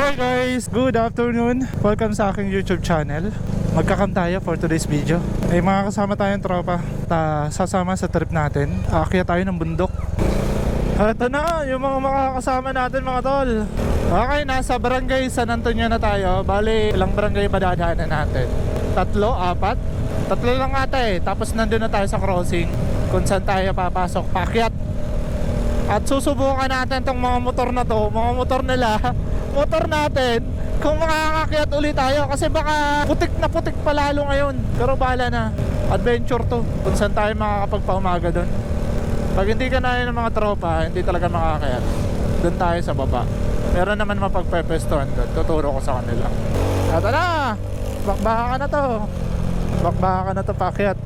Hi guys! Good afternoon! Welcome sa aking YouTube channel. Magkakam tayo for today's video. May mga kasama tayong tropa sasama sa trip natin. Aakyat tayo ng bundok. Ito na yung mga makakasama natin mga tol. Okay, nasa barangay San Antonio na tayo. Bali, ilang barangay pa dadaanan natin? 3, 4? 3 lang ata eh. Tapos nandun na tayo sa crossing kung saan tayo papasok, paakyat. At susubukan natin tong mga motor na to, mga motor nila, motor natin, kung makakakyat ulit tayo. Kasi baka putik na putik pa lalo ngayon. Pero bahala na, adventure to, kung saan tayo makakapagpaumaga doon. Pag hindi ka na ng mga tropa, hindi talaga makakakyat. Doon tayo sa baba. Meron naman mapagpepestuhan doon, tuturo ko sa kanila. At na, bakbaka ka na to. Bakbaka ka na to, paakyat.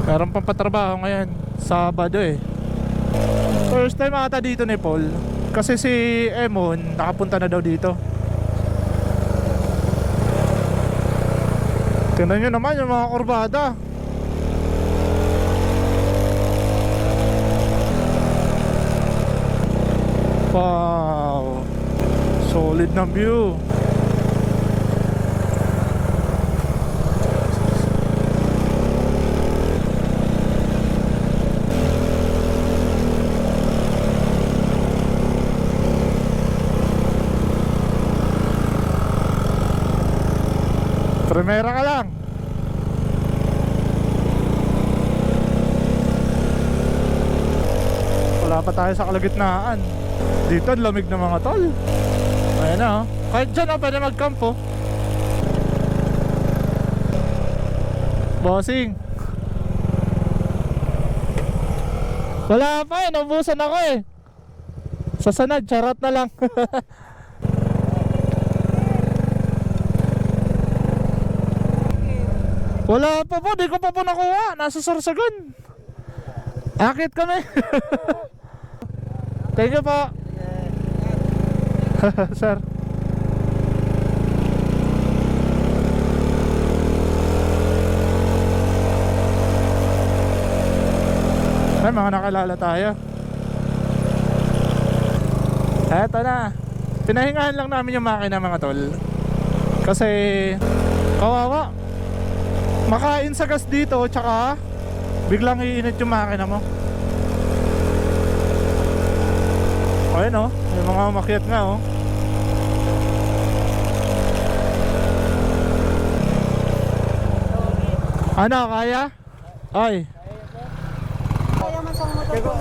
Meron pang patrabaho ngayon, Sabado eh. First time ata dito ni Paul. Kasi si Emon nakapunta na daw dito. Tingnan nyo naman yung mga kurbada. Wow, solid na view. Primera ka lang. Wala pa tayo sa kalagitnaan. Dito ang lamig ng mga tol. Ayan na oh. Kahit dyan oh, pwede mag-camp oh. Bossing. Wala pa eh, naubusan ako eh. Sa sanad, charot na lang. Wala pa po, di ko pa po nakuha. Nasa Sorsogon. Akit kami. Thank you po. Sir. Ay, mga nakalala tayo. Eto na. Pinahingahan lang namin yung makina mga tol. Kasi kawawa. Makain sa gas dito, tsaka biglang iinit yung makina mo. Ayun oh, may mga umakyat nga oh. Ano, kaya? Ay. Kaya man sa motor ko.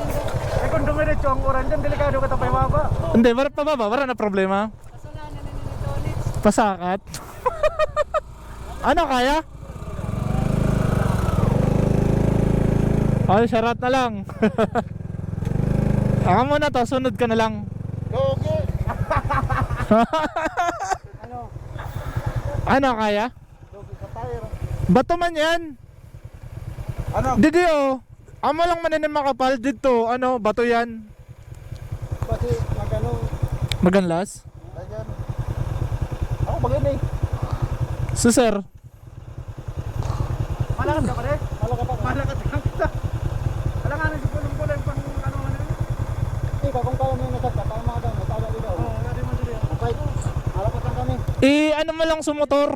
Kung dumiretso ang oran dyan, delikado ka tapay maba. Hindi, wala pa baba, wala na problema. Kasalanan na nito ulit. Pasakat. Ano, kaya? Ay, syarat na lang. Ako muna to, sunod ka na lang. Okay. Ano, kaya? Dogi ka tayo. Bato man yan. Ano? Didi oh. Amo lang manin makapal dito. Ano, bato yan. Kasi magano. Maganlas? Ayan. Ako bagay eh. So sir, Malakas ka pa rin? Malakas ka kita. Wala nga nang pulong-pulong pang ano. Ikaw kung kaya mo yung nasad ka, kaya mga dami, tala dito. Oo, hindi man dito. Okay, malakas lang kami. ano mo lang sa motor.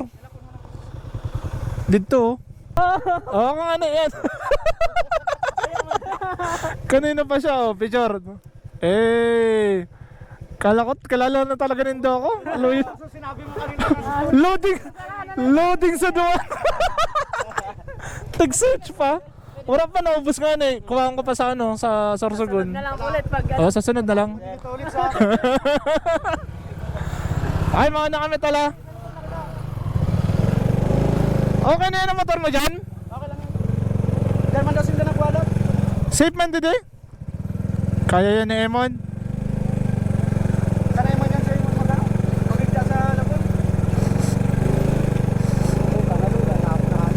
Dito oh. Oo nga ano yan. Kanina pa siya oh, picture. Kalala na talaga nindo ako. Sinabi mo kanina. Loading sa duwan. Nag-search pa. Wala pa, naubos nga eh. Kuhaan ko pa sa ano, sa Sorsogon. Na lang ulit pag Oh, sa sunod na lang. Dito ulit sa akin. Ay, mga na kami tala. Okay na yun ang motor mo dyan? Okay lang yun. Diyan man daw sila nagwalot. Safe man dito eh. Kaya yan ni Emon. Sana yung man yan sa'yo mga magano. Magigda sa labon. Lula, naapunahan.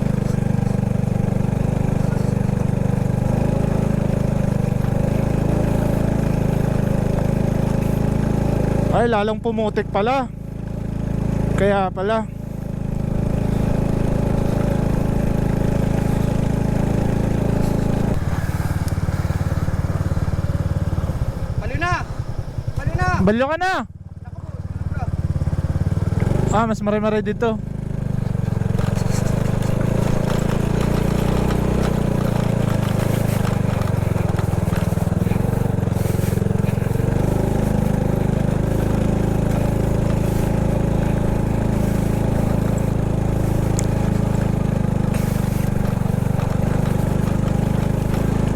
Ay, lalong pumutik pala. Kaya pala. Balyo ka na. Ah, mas maray-maray dito.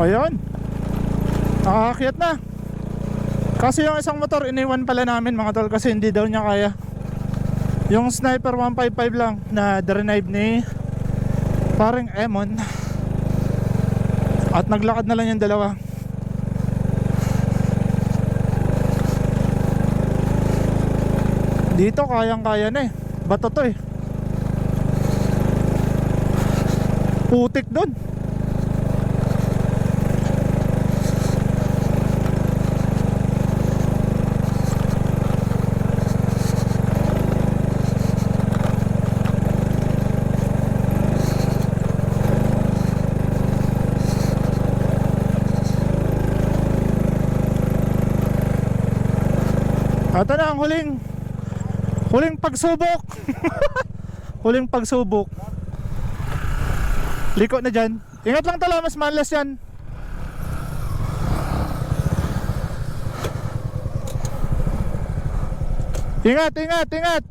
Ayun. Nakakakyat na. Kasi yung isang motor iniwan pala namin mga tol kasi hindi daw niya kaya. Yung Sniper 155 lang na drive ni parang Emon. At naglakad na lang yung dalawa. Dito kayang-kaya na eh. Bato to eh. Putik dun. Ito na ang huling pagsubok. Huling pagsubok. Liko na dyan. Ingat lang tala, mas malas yan. Ingat, ingat, ingat.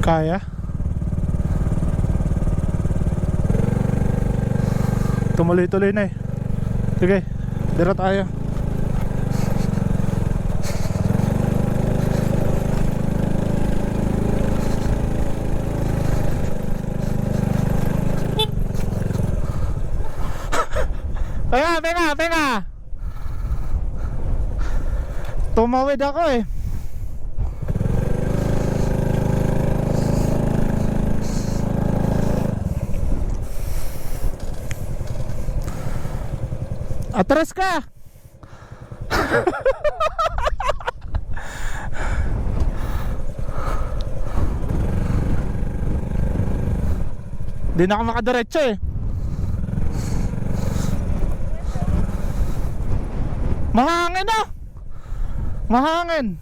Kaya? Tumuloy-tuloy na eh. Sige, dira tayo. Penga. Tumawid ako eh. Atras ka. Di na ako makadiretso eh. Mahangin na. Mahangin.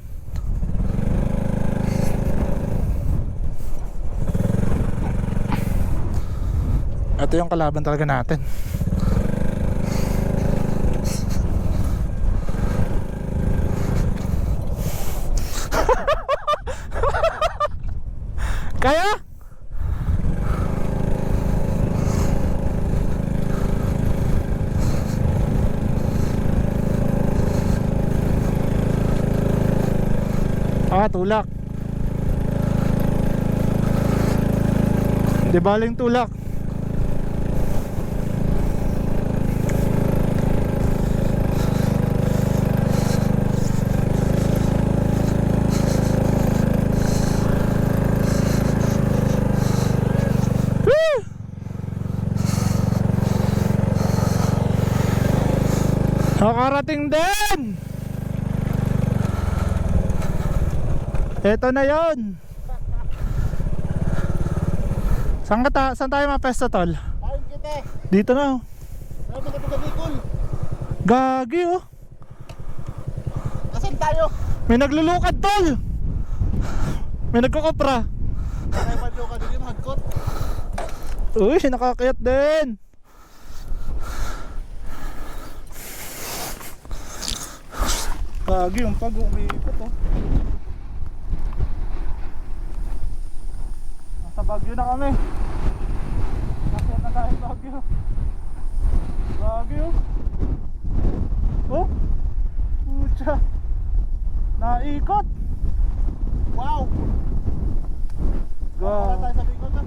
Ito yung kalaban talaga natin. Kaya? Tulak. Di baling tulak. Nakarating din. Ito na yon. Saan tayo mapesto tol? Ayun kita. Dito na oh. Sabi ka taga Bicol. Gagi oh. Asan tayo? May naglulukad tol. May nagkukopra. Kaya panlo ka din yung hagkot. Uy, nakakayat din. Gagi yung pag umiikot oh. Nasa Baguio na kami. Nasa na tayo Baguio. Baguio. Oh. Pucha. Naikot. Wow! Wala tayo sa Bicol na.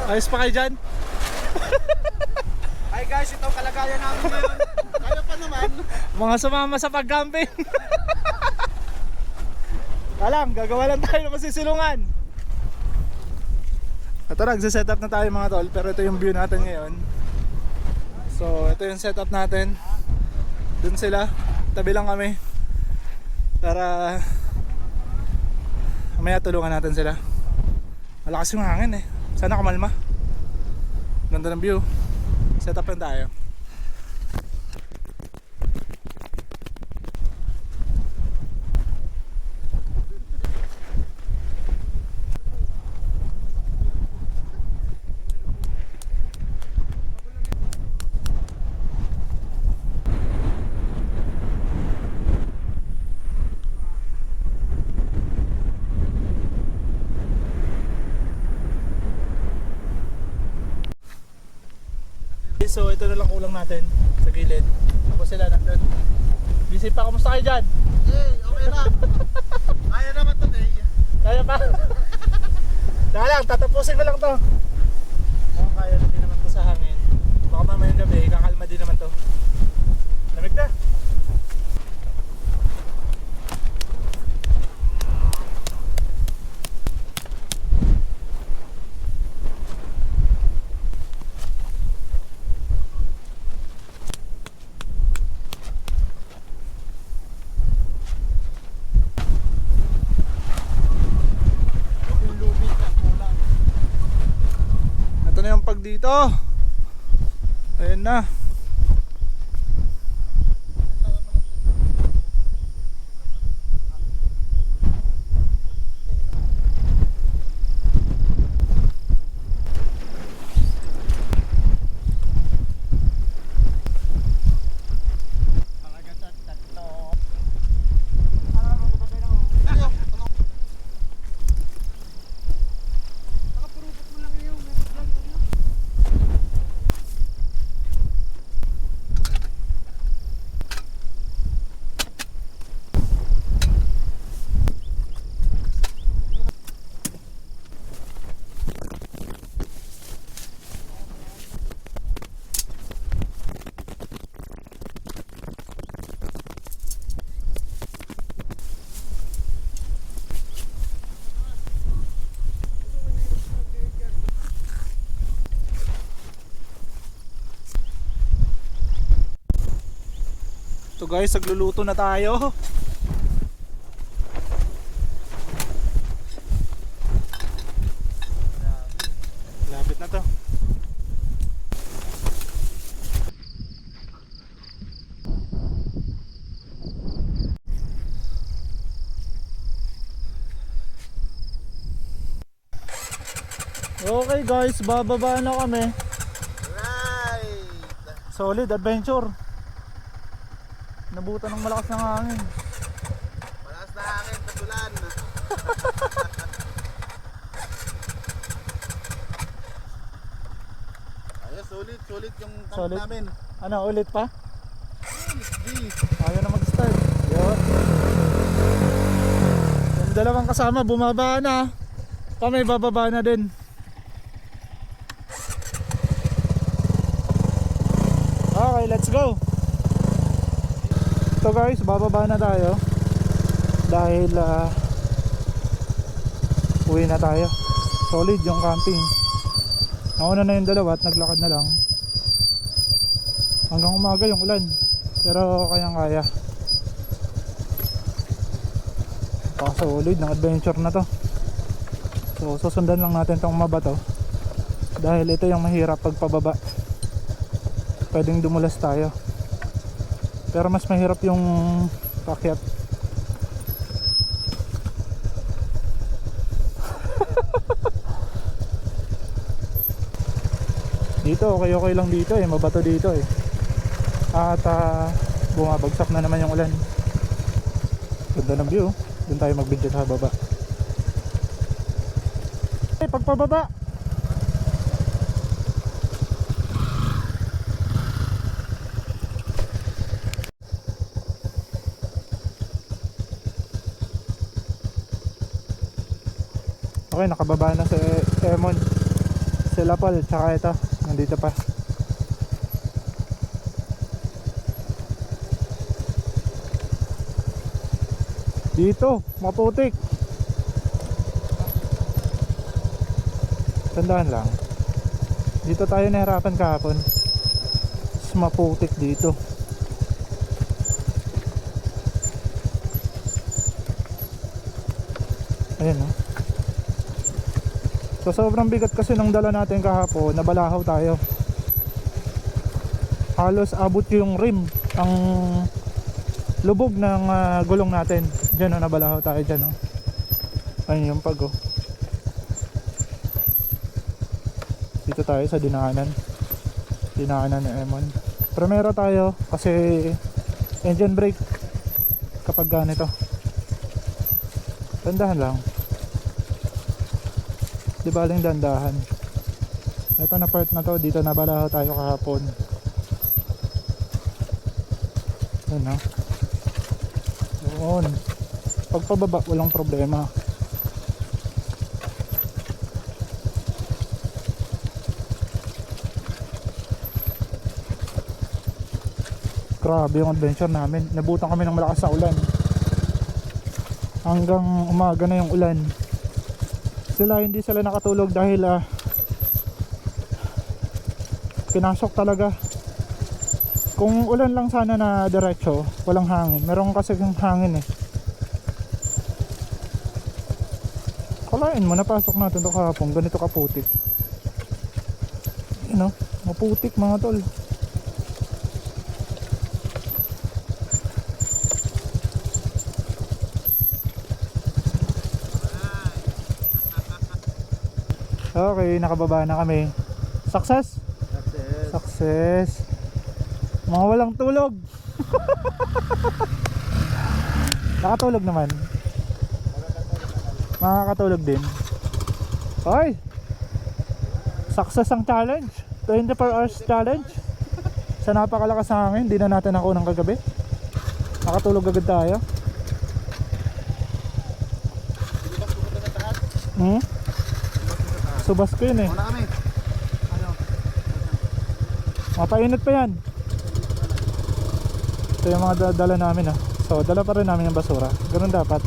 Ayos pa kayo dyan? Hi guys, ito ang kalagayan namin ngayon. Kaya pa naman. Mga sumama sa pag-camping. Alam, gagawa lang tayo ng masisilungan. Ito, nagsiset up na tayo mga tol. Pero ito yung view natin ngayon. So, ito yung setup natin. Dun sila. Tabi lang kami. Para mamaya tulungan natin sila. Malakas yung hangin eh. Sana kumalma. Ganda ng view. Set up lang tayo. So ito na lang kulang natin sa gilid. Tapos sila nandun. Busy pa, kamusta kayo dyan? Hey, okay lang. Kaya naman today. Kaya pa? Kaya lang, tatapusin ko lang to. Mukhang kaya na din naman to sa hangin. Baka mamayang gabi, kakalma din naman to. Lamig na. Yung lubid na kulang. Ito na yung pag dito. Ayan na. So guys, nagluluto na tayo. Lapit na to. Okay guys, bababa na kami. Right. Solid adventure. Nabutan ng malakas ng hangin. Malakas na hangin, tagulan. Ayos, sulit yung camp Solid? namin. Ano, ulit pa? Di. Ayaw na mag-start. Yun. Yung dalawang kasama, bumaba na. Kami, bababa na din. Okay, let's go. So guys, bababa na tayo. Dahil uwi na tayo. Solid yung camping. Nauna na yung dalawa at naglakad na lang. Hanggang umaga yung ulan. Pero kayang kaya. Solid ng adventure na to. So susundan lang natin tong mabato. Dahil ito yung mahirap pagpababa. Pwedeng dumulas tayo. Pero mas mahirap yung pakyat. Dito okay lang dito eh, mabato dito eh. At bumabagsak na naman yung ulan. Ganda ng view. Doon tayo mag-video sa baba. Pagpababa. Okay, nakababa na si Emon. Sila Paul, tsaka ito, nandito pa. Dito, maputik. Tandaan lang. Dito tayo nahirapan kahapon. Mas maputik dito. Ayan o. So sobrang bigat kasi nung dala natin kahapon, nabalahaw tayo. Halos abot yung rim ang lubog ng gulong natin. Diyan o, nabalahaw tayo dyan o. Ayun yung pag o. Dito tayo sa dinaanan ng M1. Primero tayo kasi engine brake kapag ganito. Dandahan lang. Di baling dandahan. Ito na part na to, dito nabalahaw tayo kahapon. Yun o. Doon. Pagpababa walang problema. Grabe yung adventure namin. Nabutan kami ng malakas na ulan. Hanggang umaga na yung ulan. Hindi sila nakatulog dahil pinasok talaga. Kung ulan lang sana na diretso, walang hangin. Meron kasi yung hangin eh. Kalain mo, napasok natin ito kahapon. Ganito kaputik. You know, maputik mga tol. Okay, nakababa na kami. Success? Success. Mga walang tulog. Nakatulog naman. Makakatulog din. Hoy! Success ang challenge. 24 hours challenge. Sa napakalakas ng hangin, hindi na natin ako ng kagabi. Nakatulog agad tayo. Subas ko yun eh. Muna kami. Ano? Mapainit pa yan. Ito yung mga dala namin ah. So dala pa rin namin yung basura. Ganun dapat.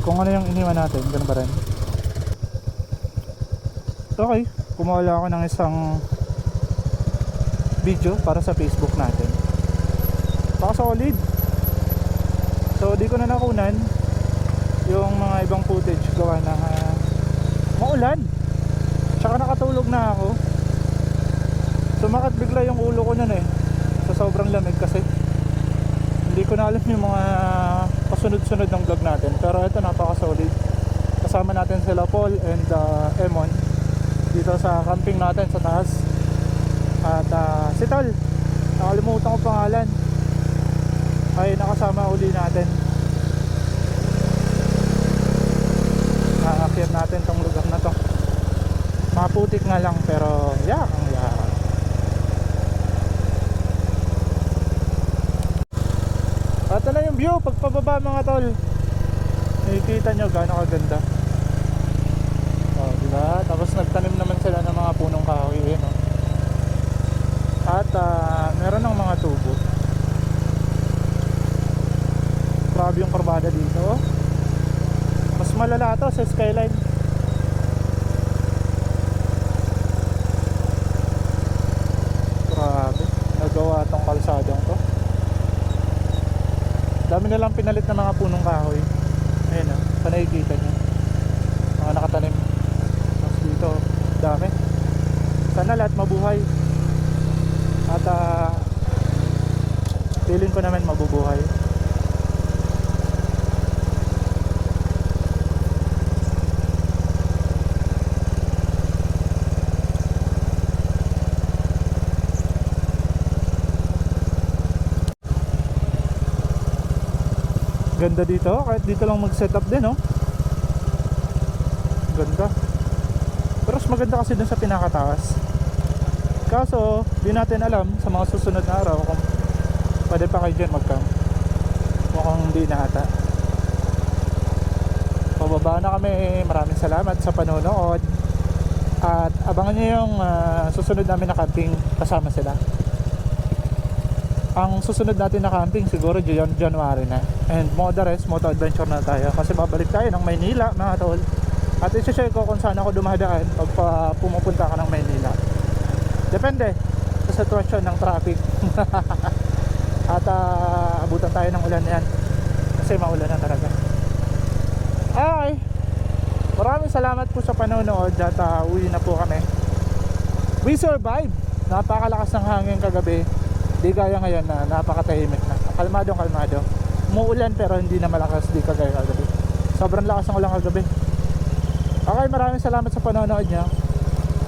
Kung ano yung iniwan natin, ganun pa rin. Okay, kumuha ako ng isang video para sa Facebook natin. Baka solid. So di ko na nakunan yung mga ibang footage gawa ng maulan. Tsaka nakatulog na ako. Sumakat bigla yung ulo ko nun eh. Sa sobrang lamig kasi. Hindi ko na alam yung mga pasunod-sunod ng vlog natin. Pero ito napaka-solid. Kasama natin sila Paul and Emon dito sa camping natin sa taas. At si Tol, nakalimutan ko pangalan, ay nakasama uli natin. Aakyat natin tong lugar na to. Maputik nga lang pero yak ang yak. At na yung view pagpababa mga tol. Nakikita nyo gaano kaganda. Oh, diba? Tapos nagtanim naman sila ng mga punong kahoy eh, no? At meron ng mga tubo. Grabe yung kurbada dito. Mas malala to sa skyline. Grabe, nagawa tong kalsadang to. Dami nilang pinalit ng mga punong kahoy. Ayun o, sa nakikita nyo mga nakatanim. Mas dito, dami. Sana lahat mabuhay. At feeling ko naman mabubuhay. Ganda dito, kahit dito lang mag-setup din, oh. Ganda. Pero mas maganda kasi dun sa pinakataas. Kaso, di natin alam sa mga susunod na araw kung pwede pa kayo dyan mag-camp. Mukhang hindi na ata. Pababa na kami. Maraming salamat sa panonood. At abangan nyo yung susunod namin na camping kasama sila. Ang susunod natin na camping siguro January na. And more the rest, moto adventure na tayo. Kasi babalik tayo ng Maynila mga tol. At isi-share ko kung saan ako dumadaan pag pumupunta ka ng Maynila. Depende sa sitwasyon ng traffic. At abutan tayo ng ulan yan. Kasi maulan na talaga. Okay. Maraming salamat po sa panonood at uwi na po kami. We survived. Napakalakas ng hangin kagabi. Di gaya ngayon na napakatahimik na. Kalmado. Umuulan pero hindi na malakas, di kagaya kagabi. Sobrang lakas ng ulan kagabi. Okay, maraming salamat sa panonood nyo.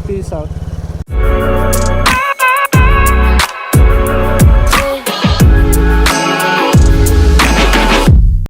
Peace out.